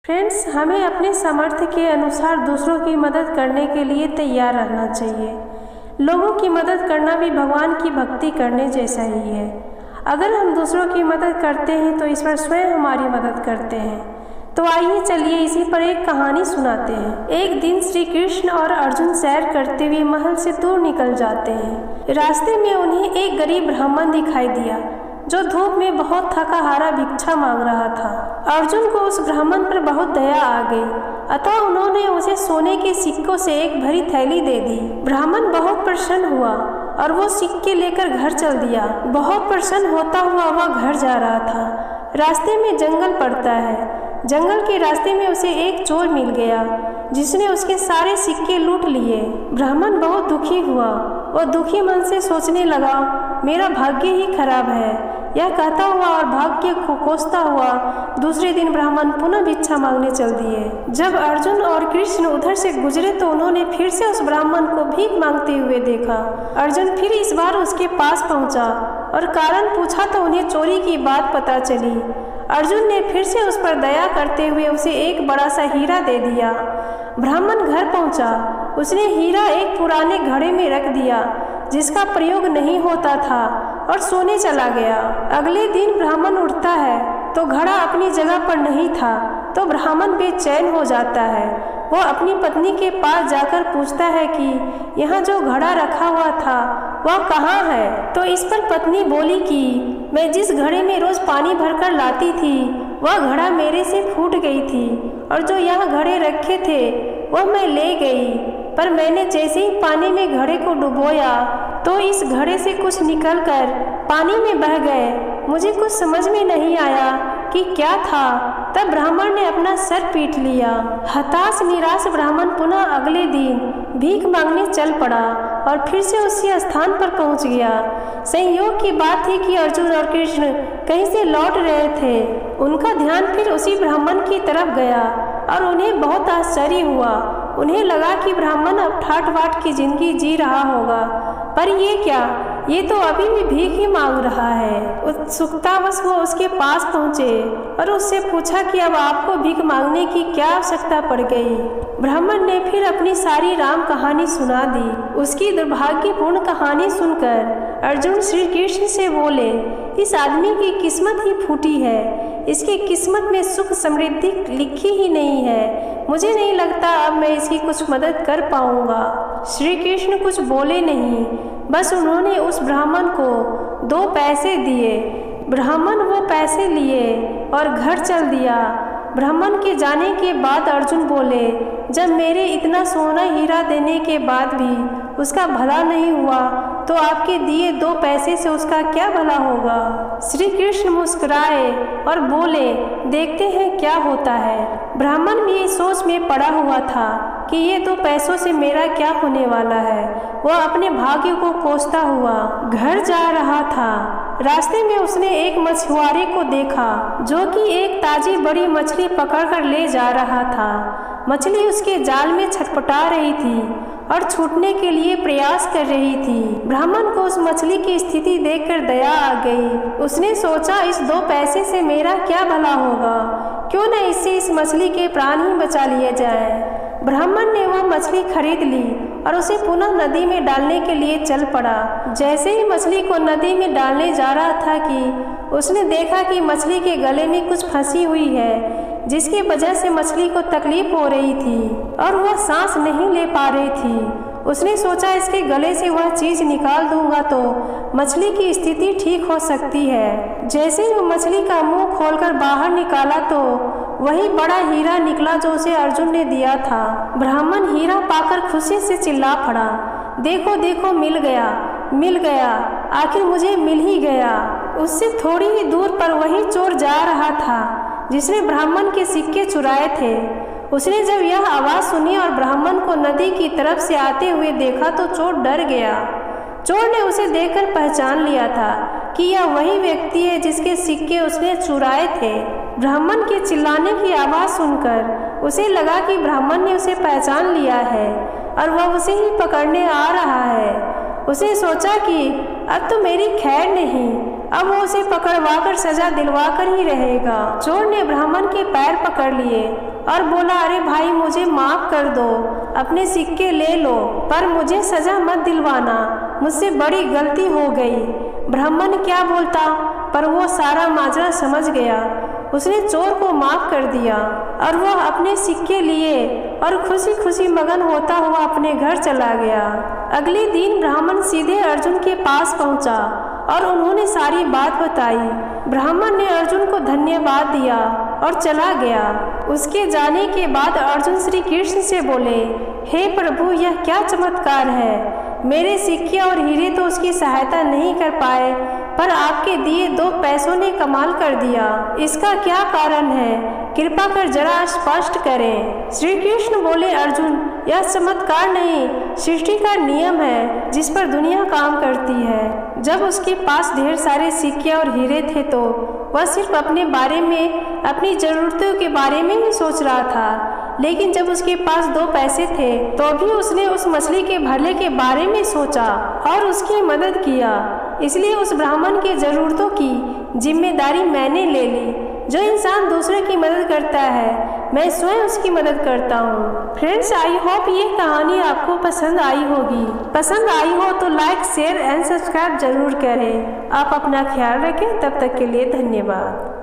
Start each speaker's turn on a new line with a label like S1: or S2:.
S1: Friends, हमें अपने सामर्थ्य के अनुसार दूसरों की मदद करने के लिए तैयार रहना चाहिए। लोगों की मदद करना भी भगवान की भक्ति करने जैसा ही है। अगर हम दूसरों की मदद करते हैं तो ईश्वर स्वयं हमारी मदद करते हैं। तो आइए चलिए इसी पर एक कहानी सुनाते हैं। एक दिन श्री कृष्ण और अर्जुन सैर करते हुए महल से दूर निकल जाते हैं। रास्ते में उन्हें एक गरीब ब्राह्मण दिखाई दिया जो धूप में बहुत थका हारा भिक्षा मांग रहा था। अर्जुन को उस ब्राह्मण पर बहुत दया आ गई, अतः उन्होंने उसे सोने के सिक्कों से एक भरी थैली दे दी। ब्राह्मण बहुत प्रसन्न हुआ और वो सिक्के लेकर घर चल दिया। बहुत प्रसन्न होता हुआ वह घर जा रहा था। रास्ते में जंगल पड़ता है। जंगल के रास्ते में उसे एक चोर मिल गया जिसने उसके सारे सिक्के लूट लिए। ब्राह्मण बहुत दुखी हुआ। वह दुखी मन से सोचने लगा, मेरा भाग्य ही खराब है। यह कहता हुआ और भाग्य को कोसता हुआ दूसरे दिन ब्राह्मण पुनः भिक्षा मांगने चल दिए। जब अर्जुन और कृष्ण उधर से गुजरे तो उन्होंने फिर से उस ब्राह्मण को भीख मांगते हुए देखा। अर्जुन फिर इस बार उसके पास पहुंचा और कारण पूछा तो उन्हें चोरी की बात पता चली। अर्जुन ने फिर से उस पर दया करते हुए उसे एक बड़ा सा हीरा दे दिया। ब्राह्मण घर पहुंचा। उसने हीरा एक पुराने घड़े में रख दिया जिसका प्रयोग नहीं होता था और सोने चला गया। अगले दिन ब्राह्मण उठता है तो घड़ा अपनी जगह पर नहीं था, तो ब्राह्मण बेचैन हो जाता है। वह अपनी पत्नी के पास जाकर पूछता है कि यहाँ जो घड़ा रखा हुआ था वह कहाँ है। तो इस पर पत्नी बोली कि मैं जिस घड़े में रोज पानी भरकर लाती थी वह घड़ा मेरे से फूट गई थी और जो यहाँ घड़े रखे थे वह मैं ले गई, पर मैंने जैसे ही पानी में घड़े को डुबोया तो इस घड़े से कुछ निकलकर पानी में बह गए। मुझे कुछ समझ में नहीं आया कि क्या था। तब ब्राह्मण ने अपना सर पीट लिया। हताश निराश ब्राह्मण पुनः अगले दिन भीख मांगने चल पड़ा और फिर से उसी स्थान पर पहुंच गया। संयोग की बात थी कि अर्जुन और कृष्ण कहीं से लौट रहे थे। उनका ध्यान फिर उसी ब्राह्मण की तरफ गया और उन्हें बहुत आश्चर्य हुआ। उन्हें लगा कि ब्राह्मण अब ठाट बाट की जिंदगी जी रहा होगा, पर ये क्या, ये तो अभी भी भीख ही मांग रहा है। उत्सुकतावश वो उसके पास पहुँचे और उससे पूछा कि अब आपको भीख मांगने की क्या आवश्यकता पड़ गई। ब्राह्मण ने फिर अपनी सारी राम कहानी सुना दी। उसकी दुर्भाग्यपूर्ण कहानी सुनकर अर्जुन श्री कृष्ण से बोले, इस आदमी की किस्मत ही फूटी है। इसकी किस्मत में सुख समृद्धि लिखी ही नहीं है। मुझे नहीं लगता अब मैं इसकी कुछ मदद कर पाऊंगा। श्री कृष्ण कुछ बोले नहीं, बस उन्होंने उस ब्राह्मण को 2 पैसे दिए। ब्राह्मण वो पैसे लिए और घर चल दिया। ब्राह्मण के जाने के बाद अर्जुन बोले, जब मेरे इतना सोना हीरा देने के बाद भी उसका भला नहीं हुआ तो आपके दिए 2 पैसे से उसका क्या भला होगा। श्री कृष्ण मुस्कुराए और बोले, देखते हैं क्या होता है। ब्राह्मण भी सोच में पड़ा हुआ था कि ये 2 पैसों से मेरा क्या होने वाला है। वह अपने भाग्य को कोसता हुआ घर जा रहा था। रास्ते में उसने एक मछुआरे को देखा जो कि एक ताजी बड़ी मछली पकड़कर ले जा रहा था। मछली उसके जाल में छटपटा रही थी और छूटने के लिए प्रयास कर रही थी। ब्राह्मण को उस मछली की स्थिति देखकर दया आ गई। उसने सोचा, इस 2 पैसे से मेरा क्या भला होगा, क्यों न इससे इस मछली के प्राण ही बचा लिए जाए। ब्राह्मण ने वह मछली खरीद ली और उसे पुनः नदी में डालने के लिए चल पड़ा। जैसे ही मछली को नदी में डालने जा रहा था कि उसने देखा कि मछली के गले में कुछ फंसी हुई है, जिसकी वजह से मछली को तकलीफ हो रही थी और वह सांस नहीं ले पा रही थी। उसने सोचा, इसके गले से वह चीज निकाल दूंगा तो मछली की स्थिति ठीक हो सकती है। जैसे ही वो मछली का मुंह खोलकर बाहर निकाला तो वही बड़ा हीरा निकला जो उसे अर्जुन ने दिया था। ब्राह्मण हीरा पाकर खुशी से चिल्ला पड़ा, देखो देखो, मिल गया, मिल गया, आखिर मुझे मिल ही गया। उससे थोड़ी ही दूर पर वही चोर जा रहा था जिसने ब्राह्मण के सिक्के चुराए थे। उसने जब यह आवाज़ सुनी और ब्राह्मण को नदी की तरफ से आते हुए देखा तो चोर डर गया। चोर ने उसे देखकर पहचान लिया था कि यह वही व्यक्ति है जिसके सिक्के उसने चुराए थे। ब्राह्मण के चिल्लाने की आवाज़ सुनकर उसे लगा कि ब्राह्मण ने उसे पहचान लिया है और वह उसे ही पकड़ने आ रहा है। उसने सोचा कि अब तो मेरी खैर नहीं, अब वो उसे पकड़वाकर सजा दिलवाकर ही रहेगा। चोर ने ब्राह्मण के पैर पकड़ लिए और बोला, अरे भाई मुझे माफ कर दो, अपने सिक्के ले लो, पर मुझे सजा मत दिलवाना, मुझसे बड़ी गलती हो गई। ब्राह्मण क्या बोलता, पर वो सारा माजरा समझ गया। उसने चोर को माफ कर दिया और वह अपने सिक्के लिए और खुशी खुशी मगन होता हुआ अपने घर चला गया। अगले दिन ब्राह्मण सीधे अर्जुन के पास पहुंचा और उन्होंने सारी बात बताई। ब्राह्मण ने अर्जुन को धन्यवाद दिया और चला गया। उसके जाने के बाद अर्जुन श्री कृष्ण से बोले, हे प्रभु, यह क्या चमत्कार है। मेरे सिक्के और हीरे तो उसकी सहायता नहीं कर पाए, पर आपके दिए 2 पैसों ने कमाल कर दिया। इसका क्या कारण है, कृपा कर जरा स्पष्ट करें। श्री कृष्ण बोले, अर्जुन, यह चमत्कार नहीं, सृष्टि का नियम है जिस पर दुनिया काम करती है। जब उसके पास ढेर सारे सिक्के और हीरे थे तो वह सिर्फ अपने बारे में, अपनी जरूरतों के बारे में ही सोच रहा था, लेकिन जब उसके पास 2 पैसे थे तो भी उसने उस मछली के भले के बारे में सोचा और उसकी मदद किया। इसलिए उस ब्राह्मण की जरूरतों की जिम्मेदारी मैंने ले ली। जो इंसान दूसरे की मदद करता है, मैं स्वयं उसकी मदद करता हूँ। फ्रेंड्स, आई होप ये कहानी आपको पसंद आई होगी। पसंद आई हो तो लाइक, शेयर एंड सब्सक्राइब जरूर करें। आप अपना ख्याल रखें। तब तक के लिए धन्यवाद।